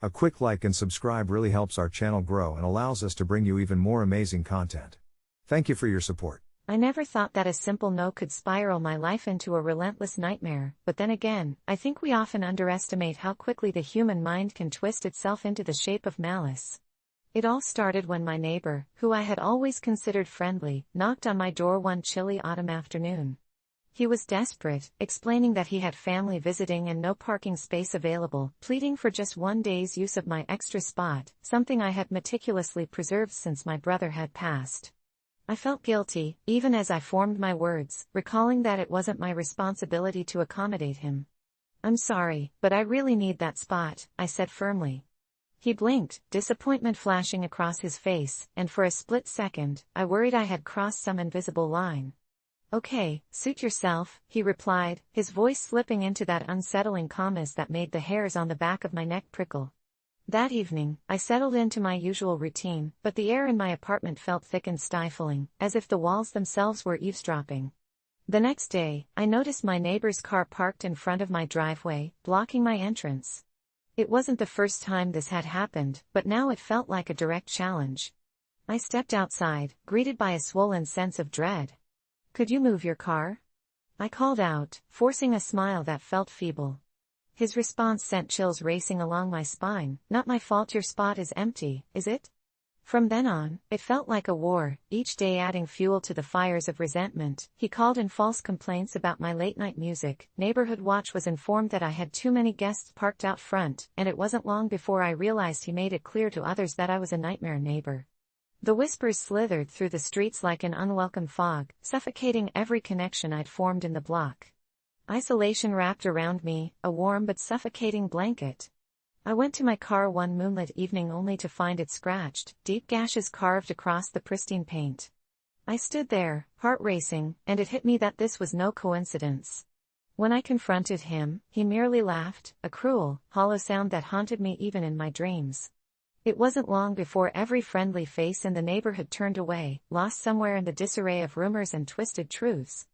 A quick like and subscribe really helps our channel grow and allows us to bring you even more amazing content. Thank you for your support. I never thought that a simple no could spiral my life into a relentless nightmare, but then again, I think we often underestimate how quickly the human mind can twist itself into the shape of malice. It all started when my neighbor, who I had always considered friendly, knocked on my door one chilly autumn afternoon. He was desperate, explaining that he had family visiting and no parking space available, pleading for just one day's use of my extra spot, something I had meticulously preserved since my brother had passed. I felt guilty, even as I formed my words, recalling that it wasn't my responsibility to accommodate him. "I'm sorry, but I really need that spot," I said firmly. He blinked, disappointment flashing across his face, and for a split second, I worried I had crossed some invisible line. "Okay, suit yourself," he replied, his voice slipping into that unsettling calmness that made the hairs on the back of my neck prickle. That evening, I settled into my usual routine, but the air in my apartment felt thick and stifling, as if the walls themselves were eavesdropping. The next day, I noticed my neighbor's car parked in front of my driveway, blocking my entrance. It wasn't the first time this had happened, but now it felt like a direct challenge. I stepped outside, greeted by a swollen sense of dread. "Could you move your car?" I called out, forcing a smile that felt feeble. His response sent chills racing along my spine. "Not my fault your spot is empty, is it?" From then on, it felt like a war, each day adding fuel to the fires of resentment. He called in false complaints about my late-night music. Neighborhood Watch was informed that I had too many guests parked out front, and it wasn't long before I realized he made it clear to others that I was a nightmare neighbor. The whispers slithered through the streets like an unwelcome fog, suffocating every connection I'd formed in the block. Isolation wrapped around me, a warm but suffocating blanket. I went to my car one moonlit evening only to find it scratched, deep gashes carved across the pristine paint. I stood there, heart racing, and it hit me that this was no coincidence. When I confronted him, he merely laughed, a cruel, hollow sound that haunted me even in my dreams. It wasn't long before every friendly face in the neighborhood turned away, lost somewhere in the disarray of rumors and twisted truths.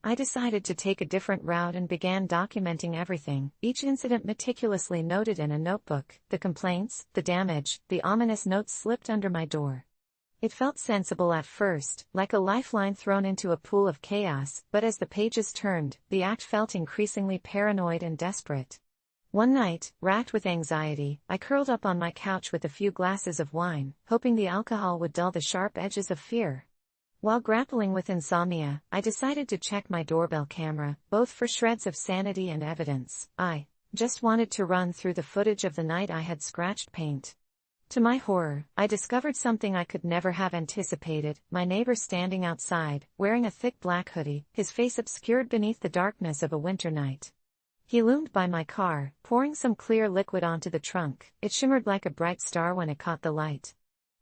I decided to take a different route and began documenting everything, each incident meticulously noted in a notebook, the complaints, the damage, the ominous notes slipped under my door. It felt sensible at first, like a lifeline thrown into a pool of chaos, but as the pages turned, the act felt increasingly paranoid and desperate. One night, racked with anxiety, I curled up on my couch with a few glasses of wine, hoping the alcohol would dull the sharp edges of fear. While grappling with insomnia, I decided to check my doorbell camera, both for shreds of sanity and evidence. I just wanted to run through the footage of the night I had scratched paint. To my horror, I discovered something I could never have anticipated: my neighbor standing outside, wearing a thick black hoodie, his face obscured beneath the darkness of a winter night. He loomed by my car, pouring some clear liquid onto the trunk. It shimmered like a bright star when it caught the light.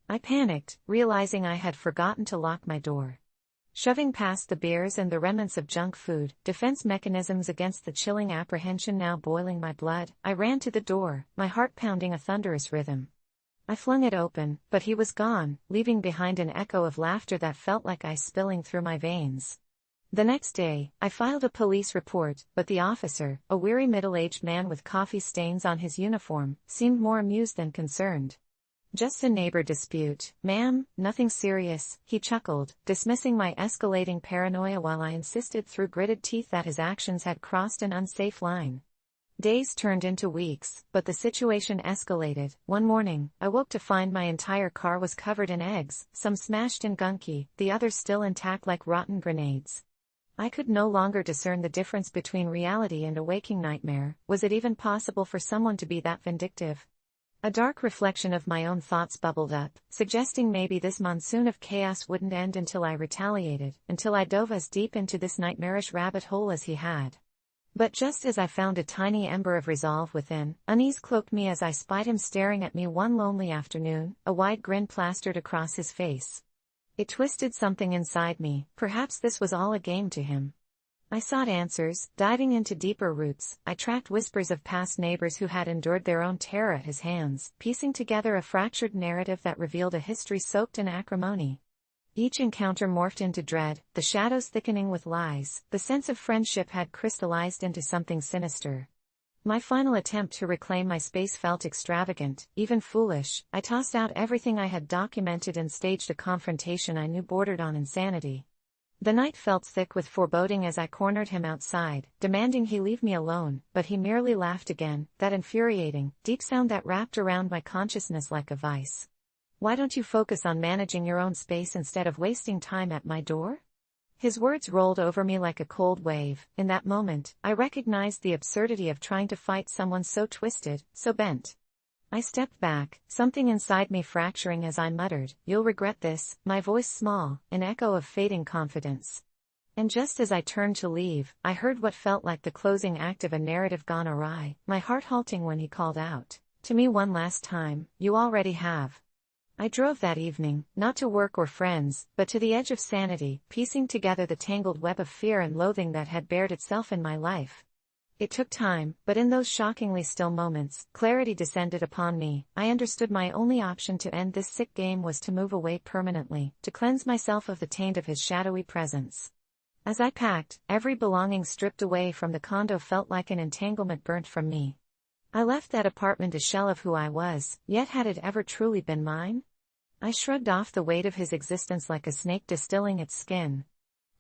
I panicked, realizing I had forgotten to lock my door. Shoving past the beers and the remnants of junk food, defense mechanisms against the chilling apprehension now boiling my blood, I ran to the door, my heart pounding a thunderous rhythm. I flung it open, but he was gone, leaving behind an echo of laughter that felt like ice spilling through my veins. The next day, I filed a police report, but the officer, a weary middle-aged man with coffee stains on his uniform, seemed more amused than concerned. "Just a neighbor dispute, ma'am, nothing serious," he chuckled, dismissing my escalating paranoia while I insisted through gritted teeth that his actions had crossed an unsafe line. Days turned into weeks, but the situation escalated. One morning, I woke to find my entire car was covered in eggs, some smashed and gunky, the others still intact like rotten grenades. I could no longer discern the difference between reality and a waking nightmare. Was it even possible for someone to be that vindictive? A dark reflection of my own thoughts bubbled up, suggesting maybe this monsoon of chaos wouldn't end until I retaliated, until I dove as deep into this nightmarish rabbit hole as he had. But just as I found a tiny ember of resolve within, unease cloaked me as I spied him staring at me one lonely afternoon, a wide grin plastered across his face. It twisted something inside me. Perhaps this was all a game to him. I sought answers, diving into deeper roots. I tracked whispers of past neighbors who had endured their own terror at his hands, piecing together a fractured narrative that revealed a history soaked in acrimony. Each encounter morphed into dread, the shadows thickening with lies. The sense of friendship had crystallized into something sinister. My final attempt to reclaim my space felt extravagant, even foolish. I tossed out everything I had documented and staged a confrontation I knew bordered on insanity. The night felt thick with foreboding as I cornered him outside, demanding he leave me alone, but he merely laughed again, that infuriating, deep sound that wrapped around my consciousness like a vice. Why don't you focus on managing your own space instead of wasting time at my door? His words rolled over me like a cold wave. In that moment, I recognized the absurdity of trying to fight someone so twisted, so bent. I stepped back, something inside me fracturing as I muttered, "You'll regret this," my voice small, an echo of fading confidence. And just as I turned to leave, I heard what felt like the closing act of a narrative gone awry, my heart halting when he called out to me one last time, "You already have." I drove that evening, not to work or friends, but to the edge of sanity, piecing together the tangled web of fear and loathing that had bared itself in my life. It took time, but in those shockingly still moments, clarity descended upon me. I understood my only option to end this sick game was to move away permanently, to cleanse myself of the taint of his shadowy presence. As I packed, every belonging stripped away from the condo felt like an entanglement burnt from me. I left that apartment a shell of who I was, yet had it ever truly been mine? I shrugged off the weight of his existence like a snake distilling its skin.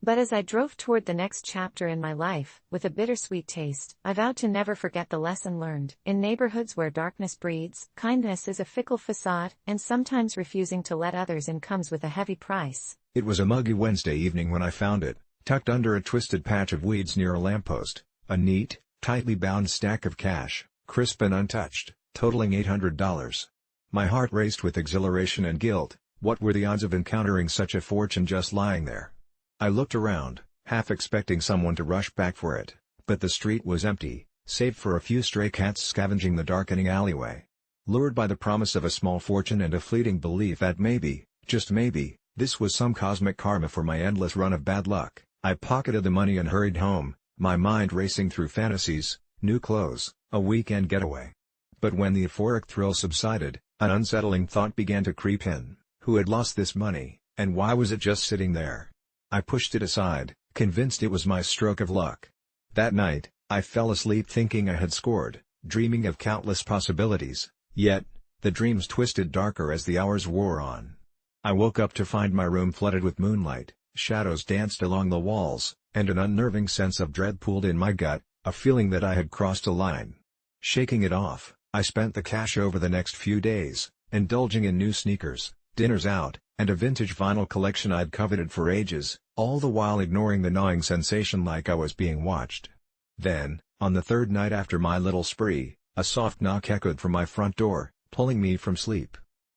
But as I drove toward the next chapter in my life, with a bittersweet taste, I vowed to never forget the lesson learned. In neighborhoods where darkness breeds, kindness is a fickle facade, and sometimes refusing to let others in comes with a heavy price. It was a muggy Wednesday evening when I found it, tucked under a twisted patch of weeds near a lamppost, a neat, tightly bound stack of cash, crisp and untouched, totaling $800. My heart raced with exhilaration and guilt. What were the odds of encountering such a fortune just lying there? I looked around, half expecting someone to rush back for it, but the street was empty, save for a few stray cats scavenging the darkening alleyway. Lured by the promise of a small fortune and a fleeting belief that maybe, just maybe, this was some cosmic karma for my endless run of bad luck, I pocketed the money and hurried home, my mind racing through fantasies, new clothes, a weekend getaway. But when the euphoric thrill subsided, an unsettling thought began to creep in. Who had lost this money, and why was it just sitting there? I pushed it aside, convinced it was my stroke of luck. That night, I fell asleep thinking I had scored, dreaming of countless possibilities, yet, the dreams twisted darker as the hours wore on. I woke up to find my room flooded with moonlight, shadows danced along the walls, and an unnerving sense of dread pooled in my gut, a feeling that I had crossed a line. Shaking it off, I spent the cash over the next few days, indulging in new sneakers, dinners out, and a vintage vinyl collection I'd coveted for ages, all the while ignoring the gnawing sensation like I was being watched. Then, on the third night after my little spree, a soft knock echoed from my front door, pulling me from sleep.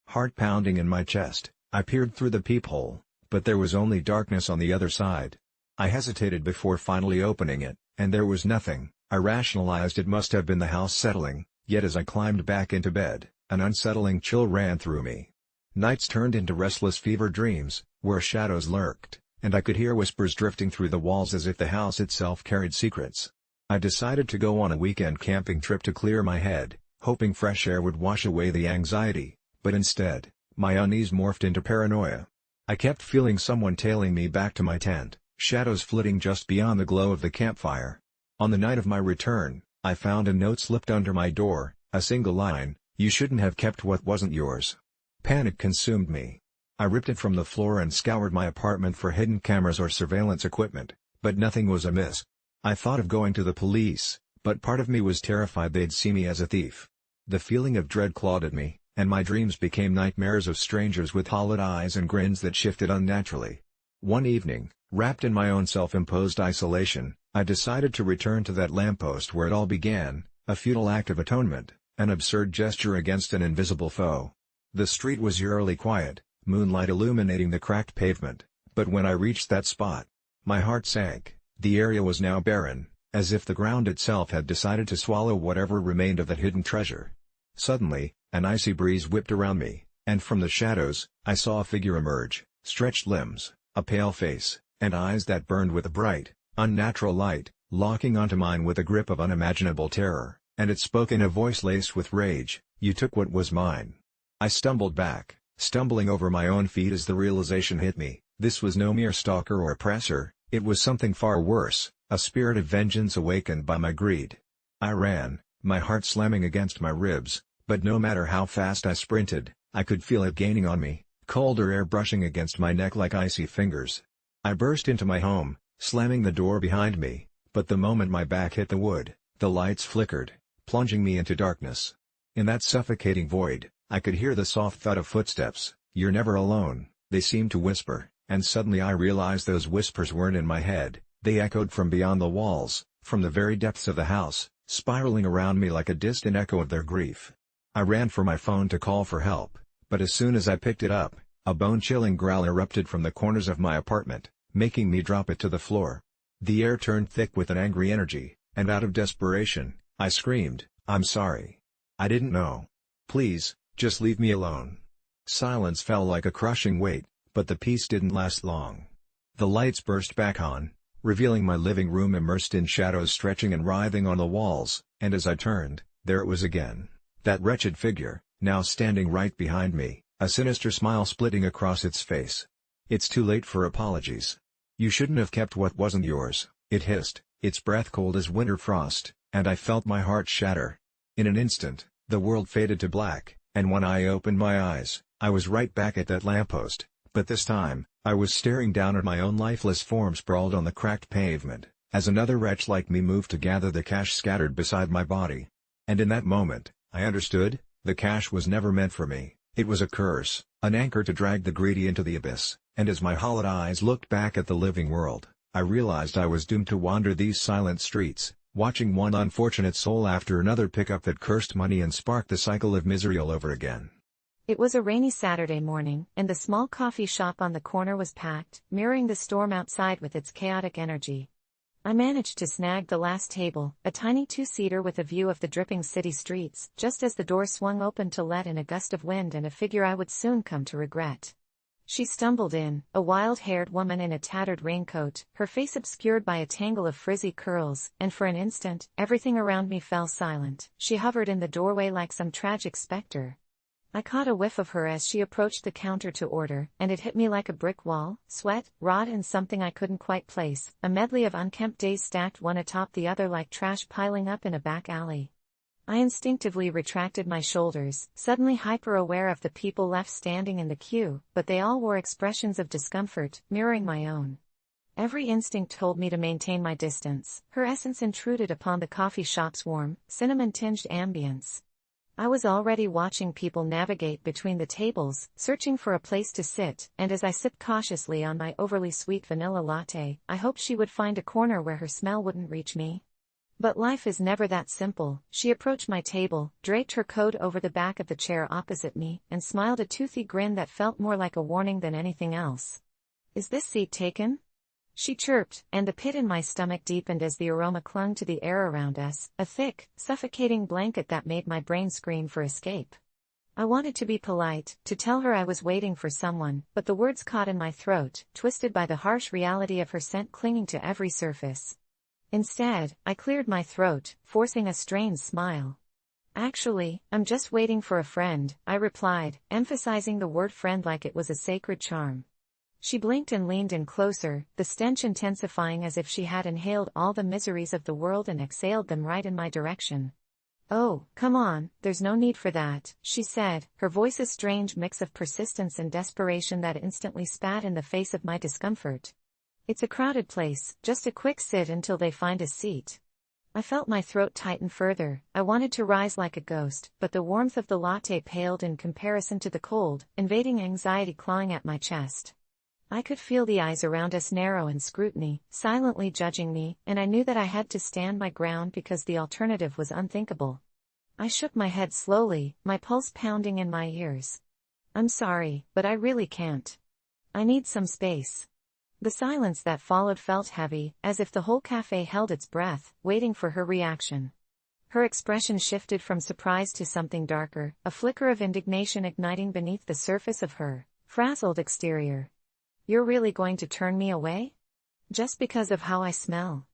Heart pounding in my chest, I peered through the peephole, but there was only darkness on the other side. I hesitated before finally opening it, and there was nothing. I rationalized it must have been the house settling, yet as I climbed back into bed, an unsettling chill ran through me. Nights turned into restless fever dreams, where shadows lurked, and I could hear whispers drifting through the walls as if the house itself carried secrets. I decided to go on a weekend camping trip to clear my head, hoping fresh air would wash away the anxiety, but instead, my unease morphed into paranoia. I kept feeling someone tailing me back to my tent, shadows flitting just beyond the glow of the campfire. On the night of my return, I found a note slipped under my door, a single line, "You shouldn't have kept what wasn't yours." Panic consumed me. I ripped it from the floor and scoured my apartment for hidden cameras or surveillance equipment, but nothing was amiss. I thought of going to the police, but part of me was terrified they'd see me as a thief. The feeling of dread clawed at me, and my dreams became nightmares of strangers with hollowed eyes and grins that shifted unnaturally. One evening, wrapped in my own self-imposed isolation, I decided to return to that lamppost where it all began, a futile act of atonement, an absurd gesture against an invisible foe. The street was eerily quiet, moonlight illuminating the cracked pavement, but when I reached that spot, my heart sank. The area was now barren, as if the ground itself had decided to swallow whatever remained of that hidden treasure. Suddenly, an icy breeze whipped around me, and from the shadows, I saw a figure emerge, stretched limbs, a pale face, and eyes that burned with a bright, unnatural light, locking onto mine with a grip of unimaginable terror, and it spoke in a voice laced with rage, "You took what was mine." I stumbled back, stumbling over my own feet as the realization hit me, this was no mere stalker or oppressor, it was something far worse, a spirit of vengeance awakened by my greed. I ran, my heart slamming against my ribs, but no matter how fast I sprinted, I could feel it gaining on me, colder air brushing against my neck like icy fingers. I burst into my home, slamming the door behind me, but the moment my back hit the wood, the lights flickered, plunging me into darkness. In that suffocating void, I could hear the soft thud of footsteps. "You're never alone," they seemed to whisper, and suddenly I realized those whispers weren't in my head, they echoed from beyond the walls, from the very depths of the house, spiraling around me like a distant echo of their grief. I ran for my phone to call for help, but as soon as I picked it up, a bone-chilling growl erupted from the corners of my apartment, making me drop it to the floor. The air turned thick with an angry energy, and out of desperation, I screamed, "I'm sorry. I didn't know. Please, just leave me alone." Silence fell like a crushing weight, but the peace didn't last long. The lights burst back on, revealing my living room immersed in shadows stretching and writhing on the walls, and as I turned, there it was again. That wretched figure, now standing right behind me, a sinister smile splitting across its face. "It's too late for apologies. You shouldn't have kept what wasn't yours," it hissed, its breath cold as winter frost, and I felt my heart shatter. In an instant, the world faded to black, and when I opened my eyes, I was right back at that lamppost, but this time, I was staring down at my own lifeless form sprawled on the cracked pavement, as another wretch like me moved to gather the cash scattered beside my body. And in that moment, I understood, the cash was never meant for me, it was a curse, an anchor to drag the greedy into the abyss, and as my hollowed eyes looked back at the living world, I realized I was doomed to wander these silent streets, watching one unfortunate soul after another pick up that cursed money and spark the cycle of misery all over again. It was a rainy Saturday morning, and the small coffee shop on the corner was packed, mirroring the storm outside with its chaotic energy. I managed to snag the last table, a tiny two-seater with a view of the dripping city streets, just as the door swung open to let in a gust of wind and a figure I would soon come to regret. She stumbled in, a wild-haired woman in a tattered raincoat, her face obscured by a tangle of frizzy curls, and for an instant, everything around me fell silent. She hovered in the doorway like some tragic specter. I caught a whiff of her as she approached the counter to order, and it hit me like a brick wall: sweat, rot and something I couldn't quite place, a medley of unkempt days stacked one atop the other like trash piling up in a back alley. I instinctively retracted my shoulders, suddenly hyper-aware of the people left standing in the queue, but they all wore expressions of discomfort, mirroring my own. Every instinct told me to maintain my distance. Her essence intruded upon the coffee shop's warm, cinnamon-tinged ambience. I was already watching people navigate between the tables, searching for a place to sit, and as I sipped cautiously on my overly sweet vanilla latte, I hoped she would find a corner where her smell wouldn't reach me. But life is never that simple. She approached my table, draped her coat over the back of the chair opposite me, and smiled a toothy grin that felt more like a warning than anything else. "Is this seat taken?" she chirped, and the pit in my stomach deepened as the aroma clung to the air around us, a thick, suffocating blanket that made my brain scream for escape. I wanted to be polite, to tell her I was waiting for someone, but the words caught in my throat, twisted by the harsh reality of her scent clinging to every surface. Instead, I cleared my throat, forcing a strained smile. "Actually, I'm just waiting for a friend," I replied, emphasizing the word friend like it was a sacred charm. She blinked and leaned in closer, the stench intensifying as if she had inhaled all the miseries of the world and exhaled them right in my direction. "Oh, come on, there's no need for that," she said, her voice a strange mix of persistence and desperation that instantly spat in the face of my discomfort. "It's a crowded place, just a quick sit until they find a seat." I felt my throat tighten further. I wanted to rise like a ghost, but the warmth of the latte paled in comparison to the cold, invading anxiety clawing at my chest. I could feel the eyes around us narrow in scrutiny, silently judging me, and I knew that I had to stand my ground because the alternative was unthinkable. I shook my head slowly, my pulse pounding in my ears. "I'm sorry, but I really can't. I need some space." The silence that followed felt heavy, as if the whole cafe held its breath, waiting for her reaction. Her expression shifted from surprise to something darker, a flicker of indignation igniting beneath the surface of her frazzled exterior. "You're really going to turn me away? Just because of how I smell?"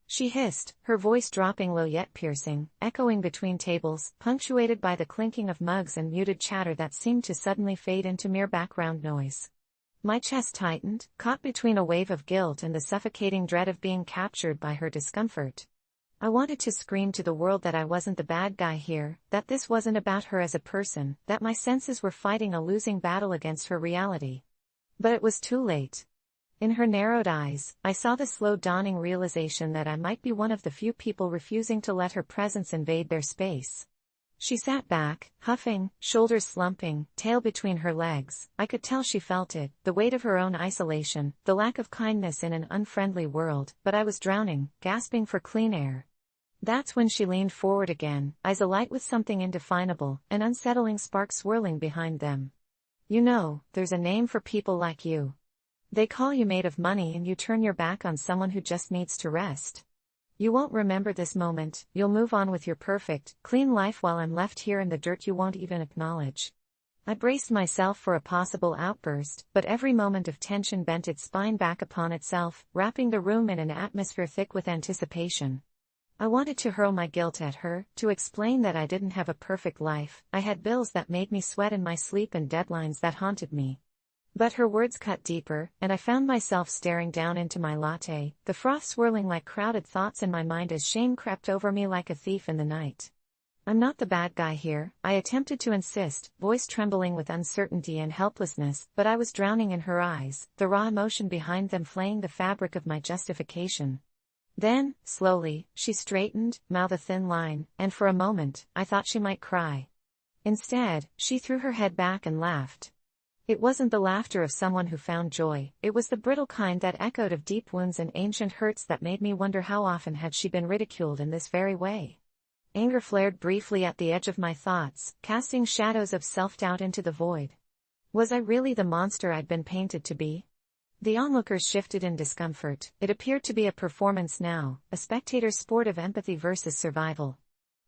she hissed, her voice dropping low yet piercing, echoing between tables, punctuated by the clinking of mugs and muted chatter that seemed to suddenly fade into mere background noise. My chest tightened, caught between a wave of guilt and the suffocating dread of being captured by her discomfort. I wanted to scream to the world that I wasn't the bad guy here, that this wasn't about her as a person, that my senses were fighting a losing battle against her reality. But it was too late. In her narrowed eyes, I saw the slow dawning realization that I might be one of the few people refusing to let her presence invade their space. She sat back, huffing, shoulders slumping, tail between her legs. I could tell she felt it, the weight of her own isolation, the lack of kindness in an unfriendly world, but I was drowning, gasping for clean air. That's when she leaned forward again, eyes alight with something indefinable, an unsettling spark swirling behind them. You know, there's a name for people like you. They call you made of money and you turn your back on someone who just needs to rest. You won't remember this moment, you'll move on with your perfect, clean life while I'm left here in the dirt you won't even acknowledge. I braced myself for a possible outburst, but every moment of tension bent its spine back upon itself, wrapping the room in an atmosphere thick with anticipation. I wanted to hurl my guilt at her, to explain that I didn't have a perfect life, I had bills that made me sweat in my sleep and deadlines that haunted me. But her words cut deeper, and I found myself staring down into my latte, the froth swirling like crowded thoughts in my mind as shame crept over me like a thief in the night. I'm not the bad guy here, I attempted to insist, voice trembling with uncertainty and helplessness, but I was drowning in her eyes, the raw emotion behind them flaying the fabric of my justification. Then, slowly, she straightened, mouth a thin line, and for a moment, I thought she might cry. Instead, she threw her head back and laughed. It wasn't the laughter of someone who found joy, it was the brittle kind that echoed of deep wounds and ancient hurts that made me wonder how often had she been ridiculed in this very way. Anger flared briefly at the edge of my thoughts, casting shadows of self-doubt into the void. Was I really the monster I'd been painted to be? The onlookers shifted in discomfort. It appeared to be a performance now, a spectator's sport of empathy versus survival.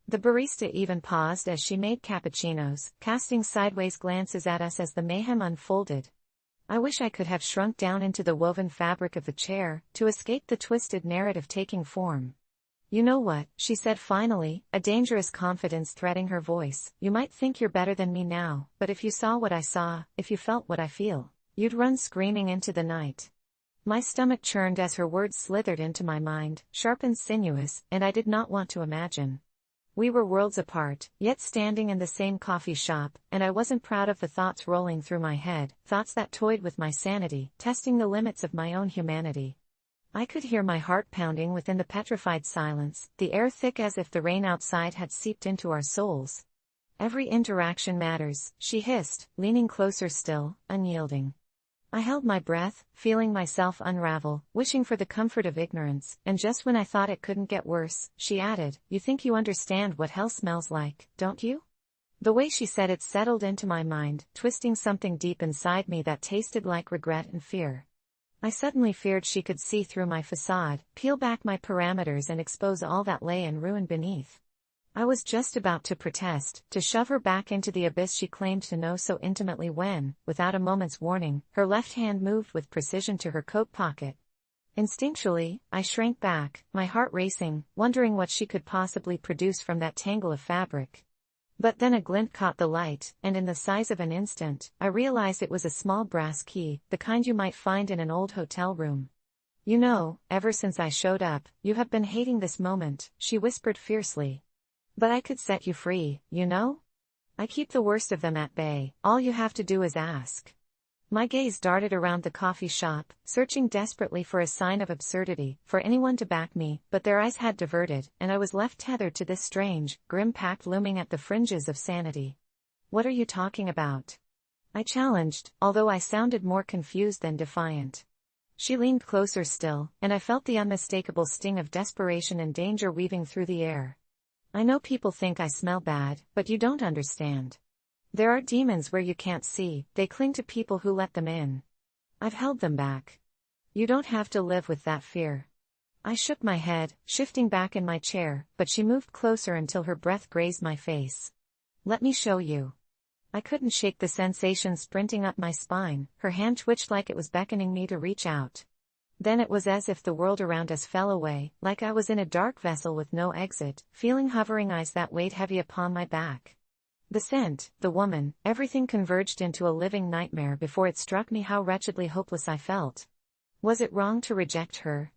The barista even paused as she made cappuccinos, casting sideways glances at us as the mayhem unfolded. I wish I could have shrunk down into the woven fabric of the chair, to escape the twisted narrative taking form. You know what, she said finally, a dangerous confidence threading her voice, you might think you're better than me now, but if you saw what I saw, if you felt what I feel, you'd run screaming into the night. My stomach churned as her words slithered into my mind, sharp and sinuous, and I did not want to imagine. We were worlds apart, yet standing in the same coffee shop, and I wasn't proud of the thoughts rolling through my head, thoughts that toyed with my sanity, testing the limits of my own humanity. I could hear my heart pounding within the petrified silence, the air thick as if the rain outside had seeped into our souls. Every interaction matters, she hissed, leaning closer still, unyielding. I held my breath, feeling myself unravel, wishing for the comfort of ignorance, and just when I thought it couldn't get worse, she added, you think you understand what hell smells like, don't you? The way she said it settled into my mind, twisting something deep inside me that tasted like regret and fear. I suddenly feared she could see through my facade, peel back my parameters and expose all that lay in ruin beneath. I was just about to protest, to shove her back into the abyss she claimed to know so intimately when, without a moment's warning, her left hand moved with precision to her coat pocket. Instinctually, I shrank back, my heart racing, wondering what she could possibly produce from that tangle of fabric. But then a glint caught the light, and in the size of an instant, I realized it was a small brass key, the kind you might find in an old hotel room. You know, ever since I showed up, you have been hating this moment, she whispered fiercely. But I could set you free, you know? I keep the worst of them at bay, all you have to do is ask. My gaze darted around the coffee shop, searching desperately for a sign of absurdity, for anyone to back me, but their eyes had diverted, and I was left tethered to this strange, grim pact looming at the fringes of sanity. What are you talking about? I challenged, although I sounded more confused than defiant. She leaned closer still, and I felt the unmistakable sting of desperation and danger weaving through the air. I know people think I smell bad, but you don't understand. There are demons where you can't see, they cling to people who let them in. I've held them back. You don't have to live with that fear. I shook my head, shifting back in my chair, but she moved closer until her breath grazed my face. Let me show you. I couldn't shake the sensation sprinting up my spine, her hand twitched like it was beckoning me to reach out. Then it was as if the world around us fell away, like I was in a dark vessel with no exit, feeling hovering eyes that weighed heavy upon my back. The scent, the woman, everything converged into a living nightmare before it struck me how wretchedly hopeless I felt. Was it wrong to reject her?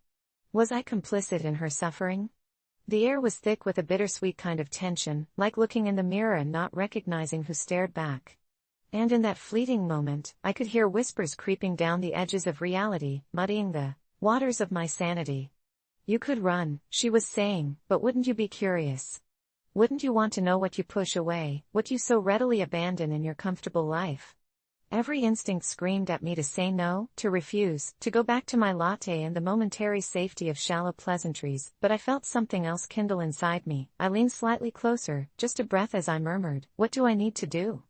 Was I complicit in her suffering? The air was thick with a bittersweet kind of tension, like looking in the mirror and not recognizing who stared back. And in that fleeting moment, I could hear whispers creeping down the edges of reality, muddying the waters of my sanity. You could run, she was saying, but wouldn't you be curious? Wouldn't you want to know what you push away, what you so readily abandon in your comfortable life? Every instinct screamed at me to say no, to refuse, to go back to my latte and the momentary safety of shallow pleasantries, but I felt something else kindle inside me. I leaned slightly closer, just a breath as I murmured, "What do I need to do?"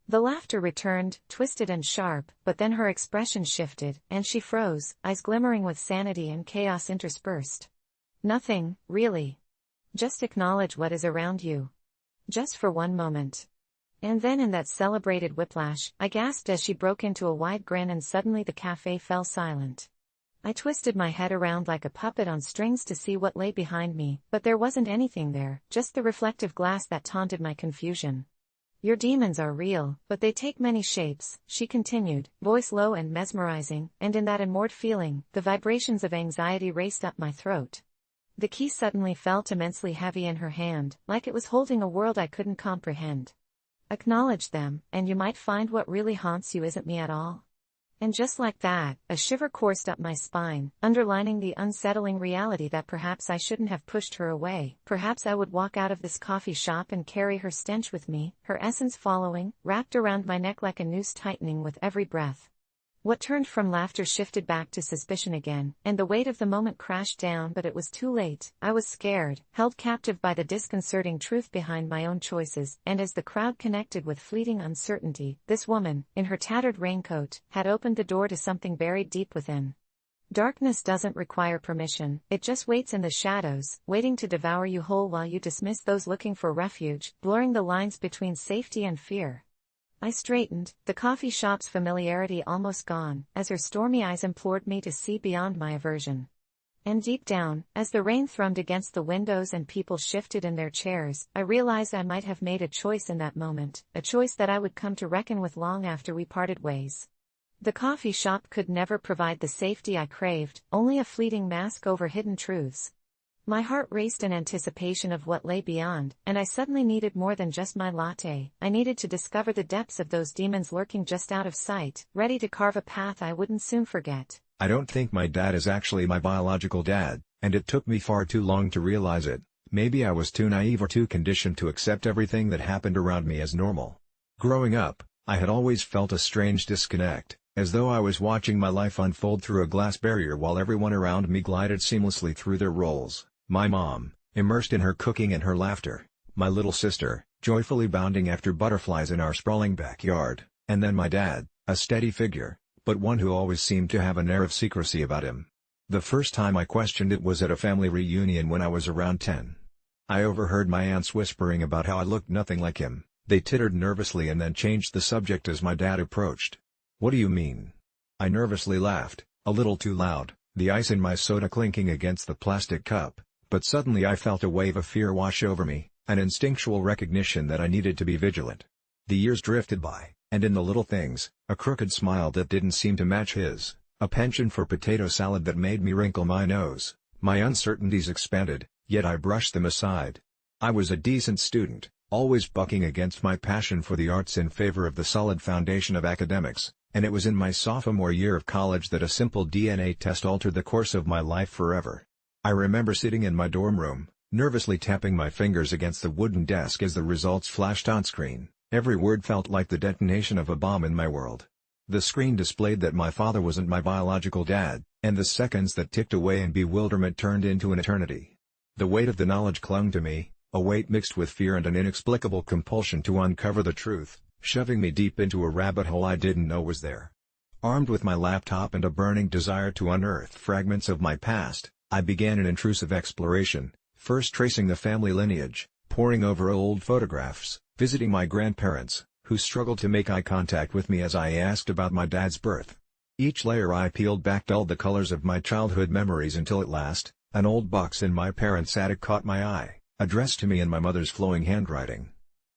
The laughter returned, twisted and sharp, but then her expression shifted, and she froze, eyes glimmering with sanity and chaos interspersed. "Nothing, really. Just acknowledge what is around you. Just for one moment." And then in that celebrated whiplash, I gasped as she broke into a wide grin and suddenly the cafe fell silent. I twisted my head around like a puppet on strings to see what lay behind me, but there wasn't anything there, just the reflective glass that taunted my confusion. "Your demons are real, but they take many shapes," she continued, voice low and mesmerizing, and in that inward feeling, the vibrations of anxiety raced up my throat. The key suddenly felt immensely heavy in her hand, like it was holding a world I couldn't comprehend. "Acknowledge them, and you might find what really haunts you isn't me at all." And just like that, a shiver coursed up my spine, underlining the unsettling reality that perhaps I shouldn't have pushed her away. Perhaps I would walk out of this coffee shop and carry her stench with me, her essence following, wrapped around my neck like a noose tightening with every breath. What turned from laughter shifted back to suspicion again, and the weight of the moment crashed down, but it was too late. I was scared, held captive by the disconcerting truth behind my own choices, and as the crowd connected with fleeting uncertainty, this woman, in her tattered raincoat, had opened the door to something buried deep within. Darkness doesn't require permission, it just waits in the shadows, waiting to devour you whole while you dismiss those looking for refuge, blurring the lines between safety and fear. I straightened, the coffee shop's familiarity almost gone, as her stormy eyes implored me to see beyond my aversion. And deep down, as the rain thrummed against the windows and people shifted in their chairs, I realized I might have made a choice in that moment, a choice that I would come to reckon with long after we parted ways. The coffee shop could never provide the safety I craved, only a fleeting mask over hidden truths. My heart raced in anticipation of what lay beyond, and I suddenly needed more than just my latte. I needed to discover the depths of those demons lurking just out of sight, ready to carve a path I wouldn't soon forget. I don't think my dad is actually my biological dad, and it took me far too long to realize it. Maybe I was too naive or too conditioned to accept everything that happened around me as normal. Growing up, I had always felt a strange disconnect, as though I was watching my life unfold through a glass barrier while everyone around me glided seamlessly through their roles. My mom, immersed in her cooking and her laughter, my little sister, joyfully bounding after butterflies in our sprawling backyard, and then my dad, a steady figure, but one who always seemed to have an air of secrecy about him. The first time I questioned it was at a family reunion when I was around 10. I overheard my aunts whispering about how I looked nothing like him. They tittered nervously and then changed the subject as my dad approached. "What do you mean?" I nervously laughed, a little too loud, the ice in my soda clinking against the plastic cup. But suddenly I felt a wave of fear wash over me, an instinctual recognition that I needed to be vigilant. The years drifted by, and in the little things, a crooked smile that didn't seem to match his, a penchant for potato salad that made me wrinkle my nose, my uncertainties expanded, yet I brushed them aside. I was a decent student, always bucking against my passion for the arts in favor of the solid foundation of academics, and it was in my sophomore year of college that a simple DNA test altered the course of my life forever. I remember sitting in my dorm room, nervously tapping my fingers against the wooden desk as the results flashed on screen. Every word felt like the detonation of a bomb in my world. The screen displayed that my father wasn't my biological dad, and the seconds that ticked away in bewilderment turned into an eternity. The weight of the knowledge clung to me, a weight mixed with fear and an inexplicable compulsion to uncover the truth, shoving me deep into a rabbit hole I didn't know was there. Armed with my laptop and a burning desire to unearth fragments of my past, I began an intrusive exploration, first tracing the family lineage, poring over old photographs, visiting my grandparents, who struggled to make eye contact with me as I asked about my dad's birth. Each layer I peeled back dulled the colors of my childhood memories until at last, an old box in my parents' attic caught my eye, addressed to me in my mother's flowing handwriting.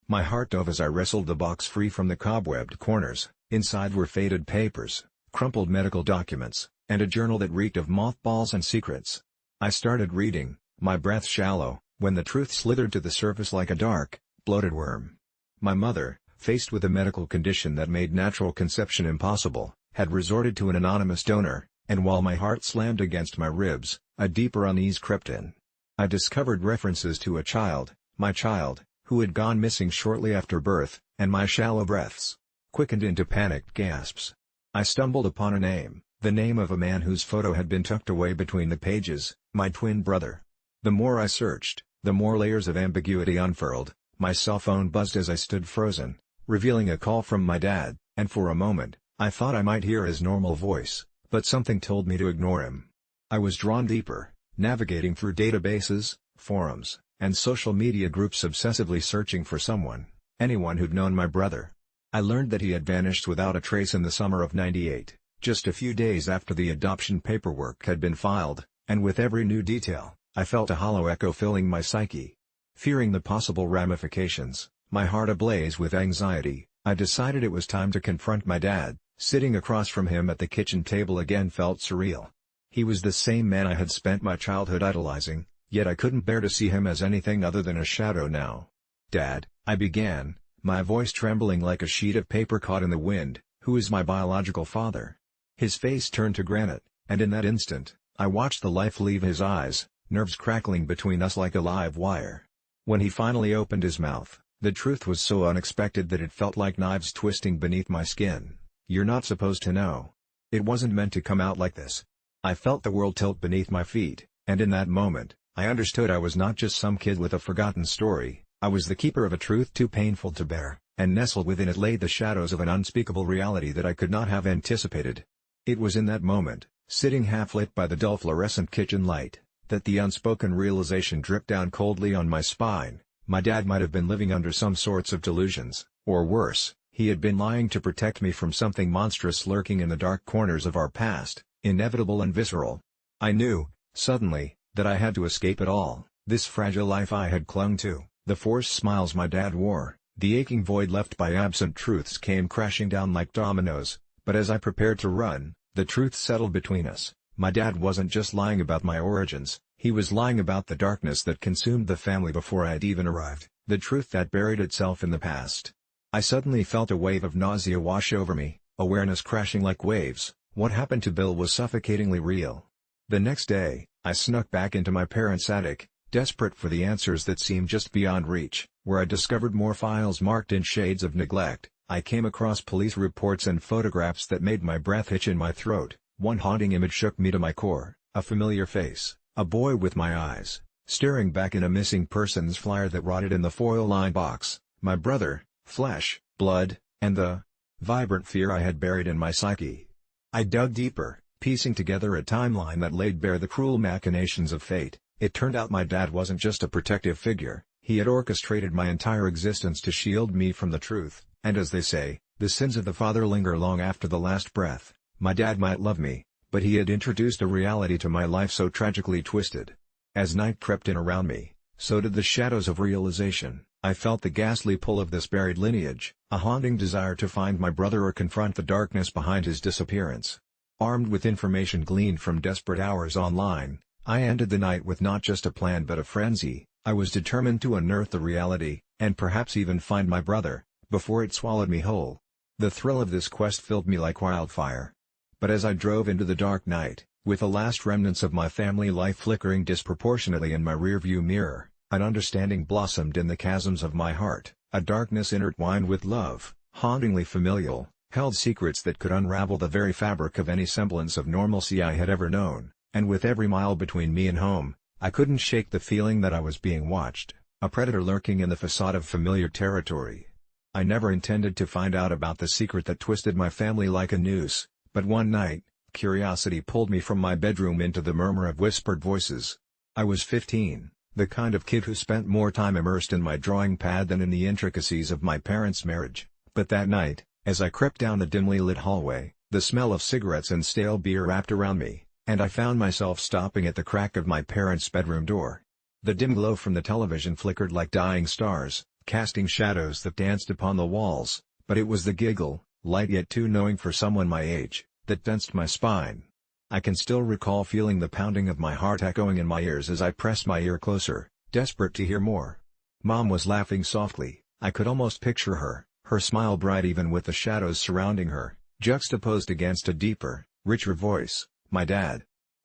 My heart dove as I wrestled the box free from the cobwebbed corners. Inside were faded papers, crumpled medical documents, and a journal that reeked of mothballs and secrets. I started reading, my breath shallow, when the truth slithered to the surface like a dark, bloated worm. My mother, faced with a medical condition that made natural conception impossible, had resorted to an anonymous donor, and while my heart slammed against my ribs, a deeper unease crept in. I discovered references to a child, my child, who had gone missing shortly after birth, and my shallow breaths quickened into panicked gasps. I stumbled upon a name, the name of a man whose photo had been tucked away between the pages, my twin brother. The more I searched, the more layers of ambiguity unfurled. My cell phone buzzed as I stood frozen, revealing a call from my dad, and for a moment, I thought I might hear his normal voice, but something told me to ignore him. I was drawn deeper, navigating through databases, forums, and social media groups obsessively searching for someone, anyone who'd known my brother. I learned that he had vanished without a trace in the summer of '98, just a few days after the adoption paperwork had been filed, and with every new detail, I felt a hollow echo filling my psyche. Fearing the possible ramifications, my heart ablaze with anxiety, I decided it was time to confront my dad. Sitting across from him at the kitchen table again felt surreal. He was the same man I had spent my childhood idolizing, yet I couldn't bear to see him as anything other than a shadow now. "Dad," I began, my voice trembling like a sheet of paper caught in the wind, "who is my biological father?" His face turned to granite, and in that instant, I watched the life leave his eyes, nerves crackling between us like a live wire. When he finally opened his mouth, the truth was so unexpected that it felt like knives twisting beneath my skin. "You're not supposed to know. It wasn't meant to come out like this." I felt the world tilt beneath my feet, and in that moment, I understood I was not just some kid with a forgotten story. I was the keeper of a truth too painful to bear, and nestled within it lay the shadows of an unspeakable reality that I could not have anticipated. It was in that moment, sitting half-lit by the dull fluorescent kitchen light, that the unspoken realization dripped down coldly on my spine. My dad might have been living under some sorts of delusions, or worse, he had been lying to protect me from something monstrous lurking in the dark corners of our past, inevitable and visceral. I knew, suddenly, that I had to escape it all, this fragile life I had clung to. The forced smiles my dad wore, the aching void left by absent truths came crashing down like dominoes, but as I prepared to run, the truth settled between us. My dad wasn't just lying about my origins, he was lying about the darkness that consumed the family before I had even arrived, the truth that buried itself in the past. I suddenly felt a wave of nausea wash over me, awareness crashing like waves. What happened to Bill was suffocatingly real. The next day, I snuck back into my parents' attic, desperate for the answers that seemed just beyond reach, where I discovered more files marked in shades of neglect. I came across police reports and photographs that made my breath hitch in my throat. One haunting image shook me to my core, a familiar face, a boy with my eyes, staring back in a missing persons flyer that rotted in the foil-lined box, my brother, flesh, blood, and the vibrant fear I had buried in my psyche. I dug deeper, piecing together a timeline that laid bare the cruel machinations of fate. It turned out my dad wasn't just a protective figure, he had orchestrated my entire existence to shield me from the truth, and as they say, the sins of the father linger long after the last breath. My dad might love me, but he had introduced a reality to my life so tragically twisted. As night crept in around me, so did the shadows of realization. I felt the ghastly pull of this buried lineage, a haunting desire to find my brother or confront the darkness behind his disappearance. Armed with information gleaned from desperate hours online, I ended the night with not just a plan but a frenzy. I was determined to unearth the reality, and perhaps even find my brother, before it swallowed me whole. The thrill of this quest filled me like wildfire. But as I drove into the dark night, with the last remnants of my family life flickering disproportionately in my rearview mirror, an understanding blossomed in the chasms of my heart, a darkness intertwined with love, hauntingly familial, held secrets that could unravel the very fabric of any semblance of normalcy I had ever known. And with every mile between me and home, I couldn't shake the feeling that I was being watched, a predator lurking in the facade of familiar territory. I never intended to find out about the secret that twisted my family like a noose, but one night, curiosity pulled me from my bedroom into the murmur of whispered voices. I was 15, the kind of kid who spent more time immersed in my drawing pad than in the intricacies of my parents' marriage, but that night, as I crept down the dimly lit hallway, the smell of cigarettes and stale beer wrapped around me, and I found myself stopping at the crack of my parents' bedroom door. The dim glow from the television flickered like dying stars, casting shadows that danced upon the walls, but it was the giggle, light yet too knowing for someone my age, that tensed my spine. I can still recall feeling the pounding of my heart echoing in my ears as I pressed my ear closer, desperate to hear more. Mom was laughing softly. I could almost picture her smile bright even with the shadows surrounding her, juxtaposed against a deeper, richer voice, my dad.